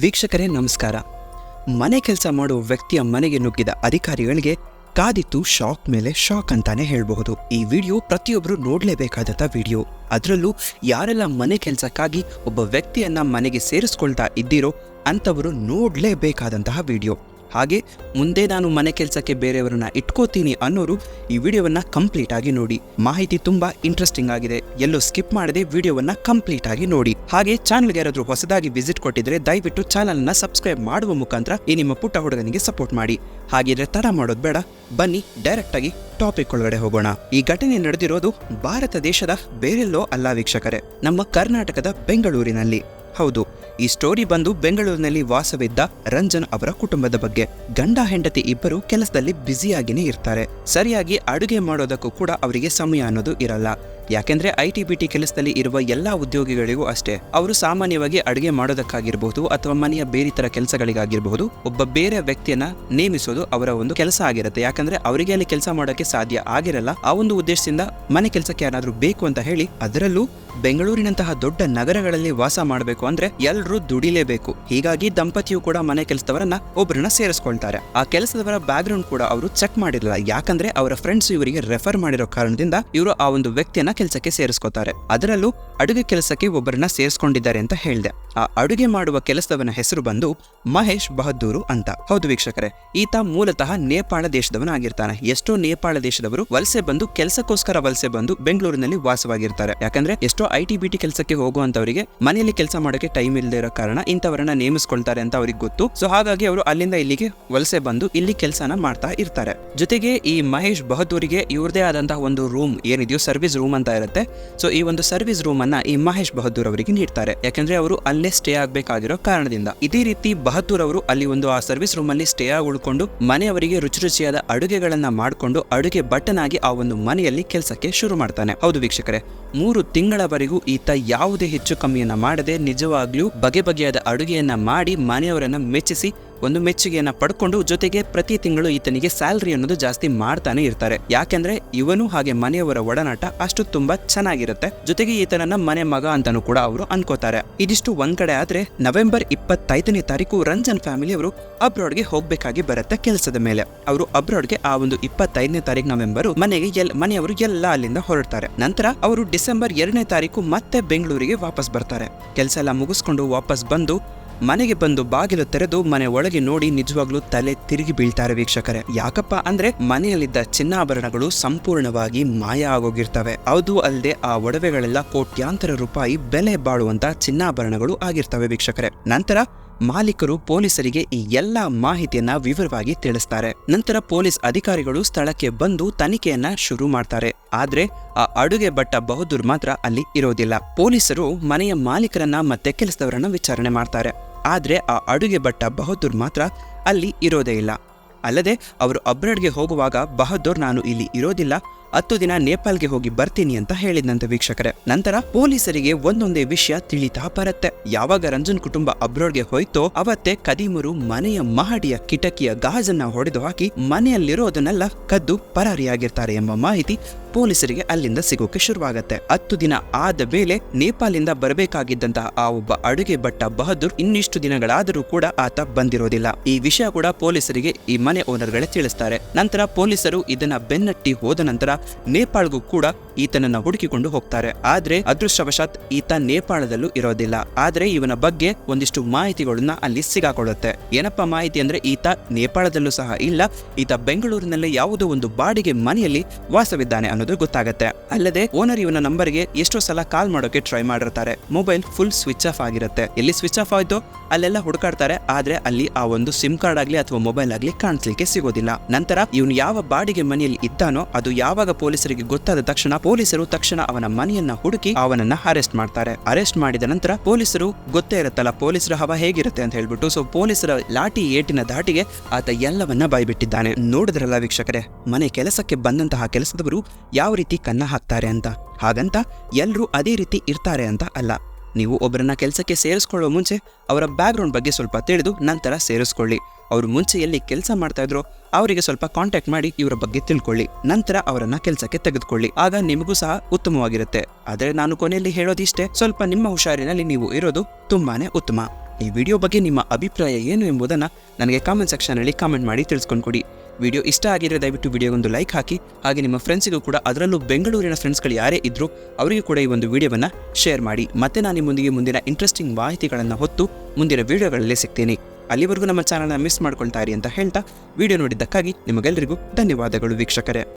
ವೀಕ್ಷಕರೇ ನಮಸ್ಕಾರ. ಮನೆ ಕೆಲಸ ಮಾಡುವ ವ್ಯಕ್ತಿಯ ಮನೆಗೆ ನುಗ್ಗಿದ ಅಧಿಕಾರಿಗಳಿಗೆ ಕಾದಿತ್ತು ಶಾಕ್ ಮೇಲೆ ಶಾಕ್ ಅಂತಾನೆ ಹೇಳಬಹುದು. ಈ ವಿಡಿಯೋ ಪ್ರತಿಯೊಬ್ಬರು ನೋಡಲೇಬೇಕಾದಂಥ ವಿಡಿಯೋ. ಅದರಲ್ಲೂ ಯಾರೆಲ್ಲ ಮನೆ ಕೆಲಸಕ್ಕಾಗಿ ಒಬ್ಬ ವ್ಯಕ್ತಿಯನ್ನ ಮನೆಗೆ ಸೇರಿಸ್ಕೊಳ್ತಾ ಇದ್ದೀರೋ ಅಂಥವರು ನೋಡಲೇಬೇಕಾದಂತಹ ವಿಡಿಯೋ. ಹಾಗೆ ಮುಂದೆ ನಾನು ಮನೆ ಕೆಲಸಕ್ಕೆ ಬೇರೆಯವರನ್ನ ಇಟ್ಕೋತೀನಿ ಅನ್ನೋರು ಈ ವಿಡಿಯೋವನ್ನ ಕಂಪ್ಲೀಟ್ ಆಗಿ ನೋಡಿ. ಮಾಹಿತಿ ತುಂಬಾ ಇಂಟ್ರೆಸ್ಟಿಂಗ್ ಆಗಿದೆ, ಎಲ್ಲೋ ಸ್ಕಿಪ್ ಮಾಡದೆ ವಿಡಿಯೋವನ್ನ ಕಂಪ್ಲೀಟ್ ಆಗಿ ನೋಡಿ. ಹಾಗೆ ಚಾನಲ್ಗೆ ಯಾರಾದ್ರೂ ಹೊಸದಾಗಿ ವಿಸಿಟ್ ಕೊಟ್ಟಿದ್ರೆ ದಯವಿಟ್ಟು ಚಾನಲ್ನ ಸಬ್ಸ್ಕ್ರೈಬ್ ಮಾಡುವ ಮುಖಾಂತರ ಈ ನಿಮ್ಮ ಪುಟ್ಟ ಹುಡುಗನಿಗೆ ಸಪೋರ್ಟ್ ಮಾಡಿ. ಹಾಗಿದ್ರೆ ತಡ ಮಾಡೋದು ಬೇಡ, ಬನ್ನಿ ಡೈರೆಕ್ಟ್ ಆಗಿ ಟಾಪಿಕ್ ಒಳಗಡೆ ಹೋಗೋಣ. ಈ ಘಟನೆ ನಡೆದಿರೋದು ಭಾರತ ದೇಶದ ಬೇರೆಲ್ಲೋ ಅಲ್ಲ ವೀಕ್ಷಕರೇ, ನಮ್ಮ ಕರ್ನಾಟಕದ ಬೆಂಗಳೂರಿನಲ್ಲಿ. ಹೌದು, ಈ ಸ್ಟೋರಿ ಬಂದು ಬೆಂಗಳೂರಿನಲ್ಲಿ ವಾಸವಿದ್ದ ರಂಜನ್ ಅವರ ಕುಟುಂಬದ ಬಗ್ಗೆ. ಗಂಡ ಹೆಂಡತಿ ಇಬ್ಬರು ಕೆಲಸದಲ್ಲಿ ಬ್ಯುಸಿಯಾಗಿನೇ ಇರ್ತಾರೆ. ಸರಿಯಾಗಿ ಅಡುಗೆ ಮಾಡೋದಕ್ಕೂ ಕೂಡ ಅವರಿಗೆ ಸಮಯ ಅನ್ನೋದು ಇರಲ್ಲ. ಯಾಕೆಂದ್ರೆ IT-BT ಕೆಲಸದಲ್ಲಿ ಇರುವ ಎಲ್ಲಾ ಉದ್ಯೋಗಿಗಳಿಗೂ ಅಷ್ಟೇ, ಅವರು ಸಾಮಾನ್ಯವಾಗಿ ಅಡುಗೆ ಮಾಡೋದಕ್ಕಾಗಿರಬಹುದು ಅಥವಾ ಮನೆಯ ಬೇರೆ ತರ ಕೆಲಸಗಳಿಗಾಗಿರಬಹುದು ಒಬ್ಬ ಬೇರೆ ವ್ಯಕ್ತಿಯನ್ನ ನೇಮಿಸೋದು ಅವರ ಒಂದು ಕೆಲಸ ಆಗಿರುತ್ತೆ. ಯಾಕಂದ್ರೆ ಅವರಿಗೆ ಅಲ್ಲಿ ಕೆಲಸ ಮಾಡೋಕೆ ಸಾಧ್ಯ ಆಗಿರಲ್ಲ. ಆ ಒಂದು ಉದ್ದೇಶದಿಂದ ಮನೆ ಕೆಲಸಕ್ಕೆ ಯಾರಾದ್ರೂ ಬೇಕು ಅಂತ ಹೇಳಿ, ಅದರಲ್ಲೂ ಬೆಂಗಳೂರಿನಂತಹ ದೊಡ್ಡ ನಗರಗಳಲ್ಲಿ ವಾಸ ಮಾಡಬೇಕು ಅಂದ್ರೆ ಎಲ್ಲರೂ ದುಡಿಲೇಬೇಕು. ಹೀಗಾಗಿ ದಂಪತಿಯು ಕೂಡ ಮನೆ ಕೆಲಸದವರನ್ನ ಒಬ್ಬರನ್ನ ಸೇರಿಸ್ಕೊಳ್ತಾರೆ. ಆ ಕೆಲಸದವರ ಬ್ಯಾಕ್ ಗ್ರೌಂಡ್ ಕೂಡ ಅವರು ಚೆಕ್ ಮಾಡಿರಲ್ಲ, ಯಾಕಂದ್ರೆ ಅವರ ಫ್ರೆಂಡ್ಸ್ ಇವರಿಗೆ ರೆಫರ್ ಮಾಡಿರೋ ಕಾರಣದಿಂದ ಇವರು ಆ ಒಂದು ವ್ಯಕ್ತಿಯನ್ನ ಕೆಲಸಕ್ಕೆ ಸೇರಿಸ್ಕೋತಾರೆ. ಅದರಲ್ಲೂ ಅಡುಗೆ ಕೆಲಸಕ್ಕೆ ಒಬ್ಬರನ್ನ ಸೇರಿಸ್ಕೊಂಡಿದ್ದಾರೆ ಅಂತ ಹೇಳಿದೆ. ಆ ಅಡುಗೆ ಮಾಡುವ ಕೆಲಸದವನ ಹೆಸರು ಬಂದು ಮಹೇಶ್ ಬಹದ್ದೂರು ಅಂತ. ಹೌದು ವೀಕ್ಷಕರೇ, ಈತ ಮೂಲತಃ ನೇಪಾಳ ದೇಶದವನಾಗಿರ್ತಾನೆ. ಎಷ್ಟೋ ನೇಪಾಳ ದೇಶದವರು ವಲಸೆ ಬಂದು ಕೆಲಸಕ್ಕೋಸ್ಕರ ವಲಸೆ ಬಂದು ಬೆಂಗಳೂರಿನಲ್ಲಿ ವಾಸವಾಗಿರ್ತಾರೆ. ಯಾಕಂದ್ರೆ ಎಷ್ಟೋ IT-BT ಕೆಲಸಕ್ಕೆ ಹೋಗುವಂತವರಿಗೆ ಮನೆಯಲ್ಲಿ ಕೆಲಸ ಮಾಡೋಕೆ ಟೈಮ್ ಇಲ್ಲದೆ ಇರೋ ಕಾರಣ ಇಂಥವರನ್ನ ನೇಮಿಸ್ಕೊಳ್ತಾರೆ ಅಂತ ಅವ್ರಿಗೆ ಗೊತ್ತು. ಸೊ ಹಾಗಾಗಿ ಅವರು ಅಲ್ಲಿಂದ ಇಲ್ಲಿಗೆ ವಲಸೆ ಬಂದು ಇಲ್ಲಿ ಕೆಲಸನ ಮಾಡ್ತಾ ಇರ್ತಾರೆ. ಜೊತೆಗೆ ಈ ಮಹೇಶ್ ಬಹದ್ದೂರಿಗೆ ಇವ್ರದೇ ಆದಂತಹ ಒಂದು ರೂಮ್ ಏನಿದೆಯೋ ಸರ್ವಿಸ್ ರೂಮ್ ಅಂತ ಇರುತ್ತೆ. ಸೊ ಈ ಒಂದು ಸರ್ವಿಸ್ ರೂಮ್ ಅನ್ನ ಈ ಮಹೇಶ್ ಬಹದ್ದೂರ್ ಅವರಿಗೆ ನೀಡ್ತಾರೆ. ಯಾಕಂದ್ರೆ ಅವರು ಅಲ್ಲೇ ಸ್ಟೇ ಆಗ್ಬೇಕಾಗಿರೋ ಕಾರಣದಿಂದ. ಇದೇ ರೀತಿ ಬಹದ್ದೂರ್ ಅವರು ಅಲ್ಲಿ ಒಂದು ಆ ಸರ್ವಿಸ್ ರೂಮ್ ಅಲ್ಲಿ ಸ್ಟೇ ಆಗಿ ಉಳ್ಕೊಂಡು ಮನೆಯವರಿಗೆ ರುಚಿ ರುಚಿಯಾದ ಅಡುಗೆಗಳನ್ನ ಮಾಡಿಕೊಂಡು ಅಡುಗೆ ಭಟ್ಟನಾಗಿ ಆ ಒಂದು ಮನೆಯಲ್ಲಿ ಕೆಲಸಕ್ಕೆ ಶುರು ಮಾಡ್ತಾನೆ. ಹೌದು ವೀಕ್ಷಕರೇ, 3 ತಿಂಗಳವರೆಗೂ ಈತ ಯಾವುದೇ ಹೆಚ್ಚು ಕಮ್ಮಿಯನ್ನ ಮಾಡದೆ ನಿಜವಾಗ್ಲೂ ಬಗೆ ಬಗೆಯಾದ ಅಡುಗೆಯನ್ನ ಮಾಡಿ ಮನೆಯವರನ್ನ ಮೆಚ್ಚಿಸಿ ಒಂದು ಮೆಚ್ಚುಗೆಯನ್ನ ಪಡ್ಕೊಂಡು, ಜೊತೆಗೆ ಪ್ರತಿ ತಿಂಗಳು ಈತನಿಗೆ ಸ್ಯಾಲರಿ ಅನ್ನೋದು ಜಾಸ್ತಿ ಮಾಡ್ತಾನೆ ಇರ್ತಾರೆ. ಯಾಕೆಂದ್ರೆ ಇವನು ಹಾಗೆ ಮನೆಯವರ ಒಡನಾಟ ಅಷ್ಟು ತುಂಬಾ ಚೆನ್ನಾಗಿರುತ್ತೆ. ಜೊತೆಗೆ ಈತನನ್ನ ಮನೆ ಮಗ ಅಂತಾನೂ ಕೂಡ ಅವರು ಅನ್ಕೋತಾರೆ. ಇದಿಷ್ಟು ಒಂದ್ ಕಡೆ ಆದ್ರೆ ನವೆಂಬರ್ 25ನೇ ತಾರೀಕು ರಂಜನ್ ಫ್ಯಾಮಿಲಿ ಅವರು ಅಬ್ರಾಡ್ಗೆ ಹೋಗ್ಬೇಕಾಗಿ ಬರುತ್ತೆ ಕೆಲಸದ ಮೇಲೆ. ಅವರು ಅಬ್ರಾಡ್ಗೆ ಆ ಒಂದು 25ನೇ ತಾರೀಕು ನವೆಂಬರ್ ಮನೆಯವರು ಎಲ್ಲ ಅಲ್ಲಿಂದ ಹೊರಡ್ತಾರೆ. ನಂತರ ಅವರು ಡಿಸೆಂಬರ್ 2ನೇ ತಾರೀಕು ಮತ್ತೆ ಬೆಂಗಳೂರಿಗೆ ವಾಪಸ್ ಬರ್ತಾರೆ. ಕೆಲಸ ಎಲ್ಲ ಮುಗಿಸ್ಕೊಂಡು ವಾಪಸ್ ಬಂದು ಮನೆಗೆ ಬಂದು ಬಾಗಿಲು ತೆರೆದು ಮನೆ ಒಳಗೆ ನೋಡಿ ನಿಜವಾಗ್ಲೂ ತಲೆ ತಿರುಗಿ ಬೀಳ್ತಾರೆ ವೀಕ್ಷಕರೇ. ಯಾಕಪ್ಪ ಅಂದ್ರೆ ಮನೆಯಲ್ಲಿದ್ದ ಚಿನ್ನಾಭರಣಗಳು ಸಂಪೂರ್ಣವಾಗಿ ಮಾಯ ಆಗೋಗಿರ್ತವೆ. ಅದು ಅಲ್ಲದೆ ಆ ಒಡವೆಗಳೆಲ್ಲ ಕೋಟ್ಯಾಂತರ ರೂಪಾಯಿ ಬೆಲೆ ಬಾಳುವಂತ ಚಿನ್ನಾಭರಣಗಳು ಆಗಿರ್ತವೆ ವೀಕ್ಷಕರೇ. ನಂತರ ಮಾಲೀಕರು ಪೊಲೀಸರಿಗೆ ಈ ಎಲ್ಲಾ ಮಾಹಿತಿಯನ್ನ ವಿವರವಾಗಿ ತಿಳಿಸ್ತಾರೆ. ನಂತರ ಪೊಲೀಸ್ ಅಧಿಕಾರಿಗಳು ಸ್ಥಳಕ್ಕೆ ಬಂದು ತನಿಖೆಯನ್ನ ಶುರು ಮಾಡ್ತಾರೆ. ಆದ್ರೆ ಆ ಅಡುಗೆ ಭಟ್ಟ ಬಹದ್ದೂರ್ ಮಾತ್ರ ಅಲ್ಲಿ ಇರೋದಿಲ್ಲ. ಪೊಲೀಸರು ಮನೆಯ ಮಾಲೀಕರನ್ನ ಮತ್ತೆ ಕೆಲಸದವರನ್ನ ವಿಚಾರಣೆ ಮಾಡ್ತಾರೆ. ಆದ್ರೆ ಆ ಅಡುಗೆ ಭಟ್ಟ ಬಹದ್ದೂರ್ ಮಾತ್ರ ಅಲ್ಲಿ ಇರೋದೇ ಇಲ್ಲ. ಅಲ್ಲದೆ ಅವರು ಅಬ್ರಾಡ್ಗೆ ಹೋಗುವಾಗ ಬಹದ್ದೂರ್ ನಾನು ಇಲ್ಲಿ ಇರೋದಿಲ್ಲ, 10 ದಿನ ನೇಪಾಲ್ಗೆ ಹೋಗಿ ಬರ್ತೀನಿ ಅಂತ ಹೇಳಿದ್ನಂತೆ ವೀಕ್ಷಕರೇ. ನಂತರ ಪೊಲೀಸರಿಗೆ ಒಂದೊಂದೇ ವಿಷಯ ತಿಳಿತಾ ಬರುತ್ತೆ. ಯಾವಾಗ ರಂಜನ್ ಕುಟುಂಬ ಅಬ್ರಾಡ್ಗೆ ಹೋಯ್ತೋ ಅವತ್ತೇ ಕದೀಮರು ಮನೆಯ ಮಹಡಿಯ ಕಿಟಕಿಯ ಗಾಜನ್ನ ಹೊಡೆದು ಹಾಕಿ ಮನೆಯಲ್ಲಿರೋದನ್ನೆಲ್ಲ ಕದ್ದು ಪರಾರಿಯಾಗಿರ್ತಾರೆ ಎಂಬ ಮಾಹಿತಿ ಪೊಲೀಸರಿಗೆ ಅಲ್ಲಿಂದ ಸಿಗೋಕೆ ಶುರುವಾಗತ್ತೆ. 10 ದಿನ ಆದ ಮೇಲೆ ನೇಪಾಳಿಂದ ಬರಬೇಕಾಗಿದ್ದಂತಹ ಆ ಒಬ್ಬ ಅಡುಗೆ ಭಟ್ಟ ಬಹದ್ದೂರ್ ಇನ್ನಿಷ್ಟು ದಿನಗಳಾದರೂ ಕೂಡ ಆತ ಬಂದಿರೋದಿಲ್ಲ. ಈ ವಿಷಯ ಕೂಡ ಪೊಲೀಸರಿಗೆ ಈ ಮನೆ ಓನರ್ಗಳೇ ತಿಳಿಸ್ತಾರೆ. ನಂತರ ಪೊಲೀಸರು ಇದನ್ನ ಬೆನ್ನಟ್ಟಿ ಹೋದ ನಂತರ ನೇಪಾಳ್ಗೂ ಕೂಡ ಈತನನ್ನ ಹುಡುಕಿಕೊಂಡು ಹೋಗ್ತಾರೆ. ಆದ್ರೆ ಅದೃಷ್ಟವಶಾತ್ ಈತ ನೇಪಾಳದಲ್ಲೂ ಇರೋದಿಲ್ಲ. ಆದ್ರೆ ಇವನ ಬಗ್ಗೆ ಒಂದಿಷ್ಟು ಮಾಹಿತಿಗಳನ್ನ ಅಲ್ಲಿ ಸಿಗಾಕೊಳ್ಳುತ್ತೆ. ಏನಪ್ಪಾ ಮಾಹಿತಿ ಅಂದ್ರೆ ಈತ ನೇಪಾಳದಲ್ಲೂ ಸಹ ಇಲ್ಲ, ಈತ ಬೆಂಗಳೂರಿನಲ್ಲೇ ಯಾವುದೋ ಒಂದು ಬಾಡಿಗೆ ಮನೆಯಲ್ಲಿ ವಾಸವಿದ್ದಾನೆ ಅನ್ನೋದು ಗೊತ್ತಾಗತ್ತೆ. ಅಲ್ಲದೆ ಓನರ್ ಇವನ ನಂಬರ್ಗೆ ಎಷ್ಟೋ ಸಲ ಕಾಲ್ ಮಾಡೋಕೆ ಟ್ರೈ ಮಾಡಿರ್ತಾರೆ. ಮೊಬೈಲ್ ಫುಲ್ ಸ್ವಿಚ್ ಆಫ್ ಆಗಿರುತ್ತೆ. ಎಲ್ಲಿ ಸ್ವಿಚ್ ಆಫ್ ಆಯ್ತೋ ಅಲ್ಲೆಲ್ಲ ಹುಡುಕಾಡ್ತಾರೆ. ಆದ್ರೆ ಅಲ್ಲಿ ಆ ಒಂದು ಸಿಮ್ ಕಾರ್ಡ್ ಆಗ್ಲಿ ಅಥವಾ ಮೊಬೈಲ್ ಆಗ್ಲಿ ಕಾಣಿಸ್ಲಿಕ್ಕೆ ಸಿಗೋದಿಲ್ಲ. ನಂತರ ಇವನು ಯಾವ ಬಾಡಿಗೆ ಮನೆಯಲ್ಲಿ ಇದ್ದಾನೋ ಅದು ಯಾವಾಗ ಪೊಲೀಸರಿಗೆ ಗೊತ್ತಾದ ತಕ್ಷಣ ಪೊಲೀಸರು ಅವನ ಮನೆಯನ್ನ ಹುಡುಕಿ ಅವನನ್ನ ಅರೆಸ್ಟ್ ಮಾಡ್ತಾರೆ. ಅರೆಸ್ಟ್ ಮಾಡಿದ ನಂತರ ಪೊಲೀಸರು ಗೊತ್ತೇ ಇರುತ್ತಲ್ಲ ಪೊಲೀಸರ ಹವಾ ಹೇಗಿರುತ್ತೆ ಅಂತ ಹೇಳ್ಬಿಟ್ಟು, ಸೊ ಪೊಲೀಸರ ಲಾಠಿ ಏಟಿನ ಧಾಟಿಗೆ ಆತ ಎಲ್ಲವನ್ನ ಬಾಯ್ಬಿಟ್ಟಿದ್ದಾನೆ. ನೋಡಿದ್ರಲ್ಲ ವೀಕ್ಷಕರೇ, ಮನೆ ಕೆಲಸಕ್ಕೆ ಬಂದಂತಹ ಕೆಲಸದವರು ಯಾವ ರೀತಿ ಕನ್ನ ಹಾಕ್ತಾರೆ ಅಂತ. ಹಾಗಂತ ಎಲ್ಲರೂ ಅದೇ ರೀತಿ ಇರ್ತಾರೆ ಅಂತ ಅಲ್ಲ. ನೀವು ಒಬ್ಬರನ್ನ ಕೆಲಸಕ್ಕೆ ಸೇರಿಸ್ಕೊಳ್ಳೋ ಮುಂಚೆ ಅವರ ಬ್ಯಾಕ್ ಗ್ರೌಂಡ್ ಬಗ್ಗೆ ಸ್ವಲ್ಪ ತಿಳಿದು ನಂತರ ಸೇರಿಸ್ಕೊಳ್ಳಿ. ಅವರು ಮುಂಚೆ ಎಲ್ಲಿ ಕೆಲಸ ಮಾಡ್ತಾ ಇದ್ರು ಅವರಿಗೆ ಸ್ವಲ್ಪ ಕಾಂಟ್ಯಾಕ್ಟ್ ಮಾಡಿ ಇವರ ಬಗ್ಗೆ ತಿಳ್ಕೊಳ್ಳಿ. ನಂತರ ಅವರನ್ನ ಕೆಲಸಕ್ಕೆ ತೆಗೆದುಕೊಳ್ಳಿ. ಆಗ ನಿಮಗೂ ಸಹ ಉತ್ತಮವಾಗಿರುತ್ತೆ. ಆದರೆ ನಾನು ಕೊನೆಯಲ್ಲಿ ಹೇಳೋದಿಷ್ಟೇ, ಸ್ವಲ್ಪ ನಿಮ್ಮ ಹುಷಾರಿನಲ್ಲಿ ನೀವು ಇರೋದು ತುಂಬಾನೇ ಉತ್ತಮ. ಈ ವಿಡಿಯೋ ಬಗ್ಗೆ ನಿಮ್ಮ ಅಭಿಪ್ರಾಯ ಏನು ಎಂಬುದನ್ನು ನನಗೆ ಕಾಮೆಂಟ್ ಸೆಕ್ಷನಲ್ಲಿ ಕಾಮೆಂಟ್ ಮಾಡಿ ತಿಳಿಸ್ಕೊಂಡು ಕೊಡಿ. ವಿಡಿಯೋ ಇಷ್ಟ ಆಗಿದ್ರೆ ದಯವಿಟ್ಟು ವಿಡಿಯೋಗೊಂದು ಲೈಕ್ ಹಾಕಿ. ಹಾಗೆ ನಿಮ್ಮ ಫ್ರೆಂಡ್ಸಿಗೂ ಕೂಡ, ಅದರಲ್ಲೂ ಬೆಂಗಳೂರಿನ ಫ್ರೆಂಡ್ಸ್ಗಳು ಯಾರೇ ಇದ್ದರೂ ಅವರಿಗೂ ಕೂಡ ಈ ಒಂದು ವಿಡಿಯೋವನ್ನು ಶೇರ್ ಮಾಡಿ. ಮತ್ತೆ ನಾನು ನಿಮ್ಮೊಂದಿಗೆ ಮುಂದಿನ ಇಂಟ್ರೆಸ್ಟಿಂಗ್ ಮಾಹಿತಿಗಳನ್ನು ಹೊತ್ತು ಮುಂದಿನ ವಿಡಿಯೋಗಳಲ್ಲಿ ಸಿಗ್ತೀನಿ. ಅಲ್ಲಿವರೆಗೂ ನಮ್ಮ ಚಾನಲ್ನ ಮಿಸ್ ಮಾಡ್ಕೊಳ್ತಾ ಇರಿ ಅಂತ ಹೇಳ್ತಾ ವಿಡಿಯೋ ನೋಡಿದ್ದಕ್ಕಾಗಿ ನಿಮಗೆಲ್ಲರಿಗೂ ಧನ್ಯವಾದಗಳು ವೀಕ್ಷಕರೇ.